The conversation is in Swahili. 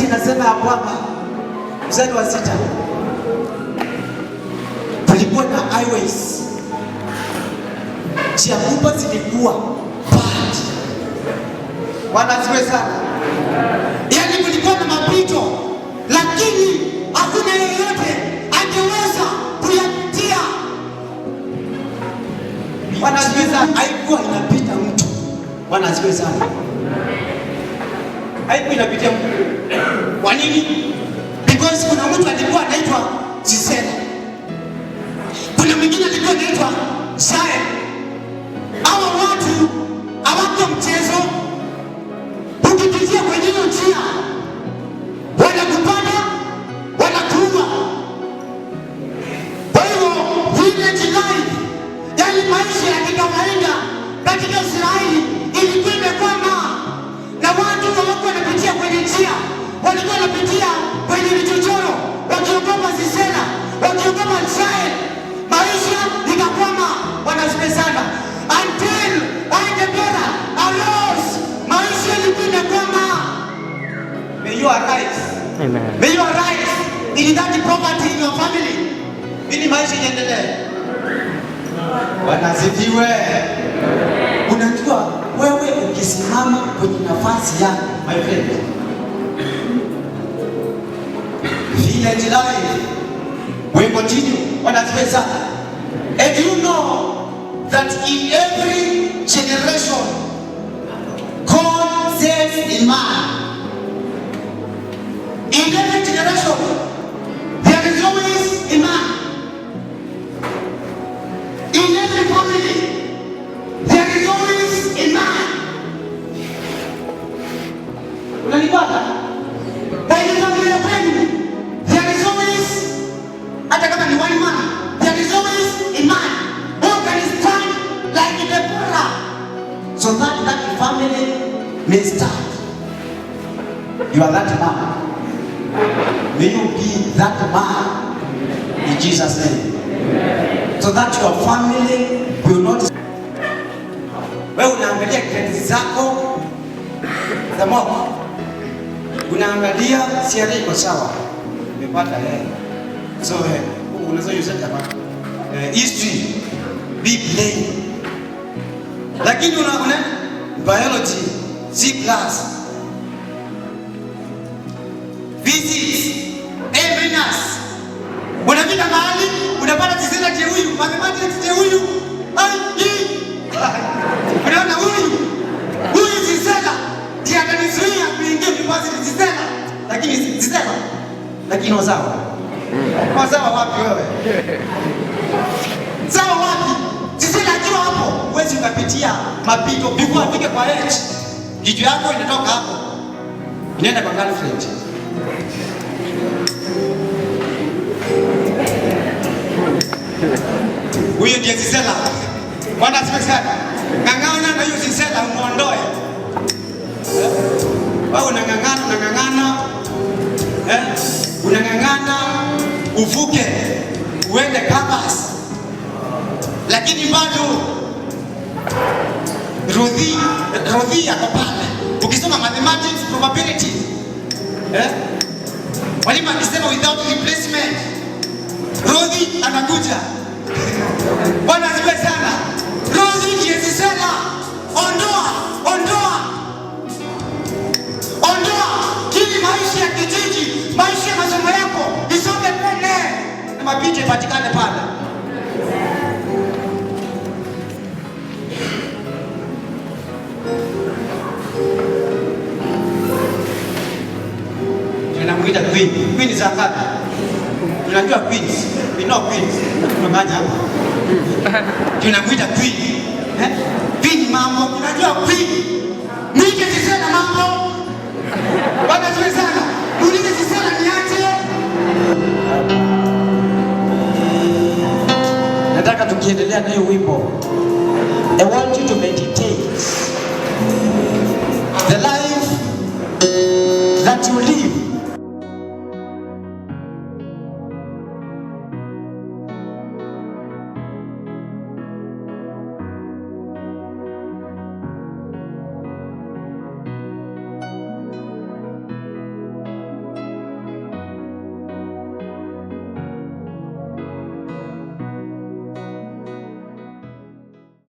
inasema ya kwamba mstari wa 6 kulikuwa na highways, njia kubwa zilikuwa bad. Wanasiwe sana, yaani kulikuwa na mapito, lakini hakuna yeyote angeweza kuyapitia. Wanasiwe sana, haikuwa inapita mtu. Wanasiwe sana, haikuwa inapitia mtu. Kwa nini? Because kuna mtu alikuwa anaitwa Sisera, kuna mwingine alikuwa anaitwa Shae. Hawa watu hawako mchezo. Ukipitia kwenye hiyo njia, wanakupanda, wanakuua. Kwa hiyo village life, yaani maisha ya kikawaida katika Israeli ilikuwa imekwama, na watu hawako wanapitia kwenye njia, walikuwa wanapitia kwenye vichochoro, wakiogopa Sisera, wakiogopa Shae. Maisha ikakwama. Wanasikia sana until Deborah arose. Maisha ilikuwa imekwama. May you arise. Amen. May you arise in that poverty in your family, ili maisha iendelee. Wanasifiwe. Unajua wewe ukisimama kwenye nafasi yako, my friend, village life will continue. Wanasifiwe sana. And you know that in every generation, God saves a man. In every generation, there is always a man. In every family, there is always a man. Unanipata? Kwenye familia yenu, there is always, hata kama ni one man, there is always a man who can stand like Deborah, so that family may stand. You are that man. May you be that man in Jesus' name, so that your family will not. Wewe unaangalia credit zako za mwaka, unaangalia siara iko sawa, umepata so unaweza use kama history big lane, lakini una biology C+, physics A-, unafika mahali unapata Sisera je huyu, mathematics je huyu, unaona huyu Sisera ndiye atanizuia kuingia university. Sisera lakini wazawa wapi wewe? Sawa wapi? Sisera akiwa hapo huwezi ukapitia mapito before afike kwa age. Kitu yako inatoka hapo inaenda kwa girlfriend. Huyo ndiye Sisera. Bwana asifiwe sana. Ngangana na hiyo Sisera umuondoe. Wewe unangangana unangangana uvuke uende Kabas, lakini bado Rodhi yako pale. Ukisoma mathematics probability, walimu akisema without replacement, Rodhi anakuja. Bwana asifiwe sana. Rodhi ndiye Sisera. Ondoa kili maisha ya kijiji, maisha ya masomo yako isonge mbele na mapito ipatikane pale. Tunamuita queen za ngapi? Tunajua queens. We know queens. Tunamanya hapa. Tunamuita queen. Queen mambo, unajua queen. Mwite Sisera mambo. Bwana asifiwe sana. Mwite Sisera niache. Nataka tukiendelea na hiyo wimbo, I want you to meditate.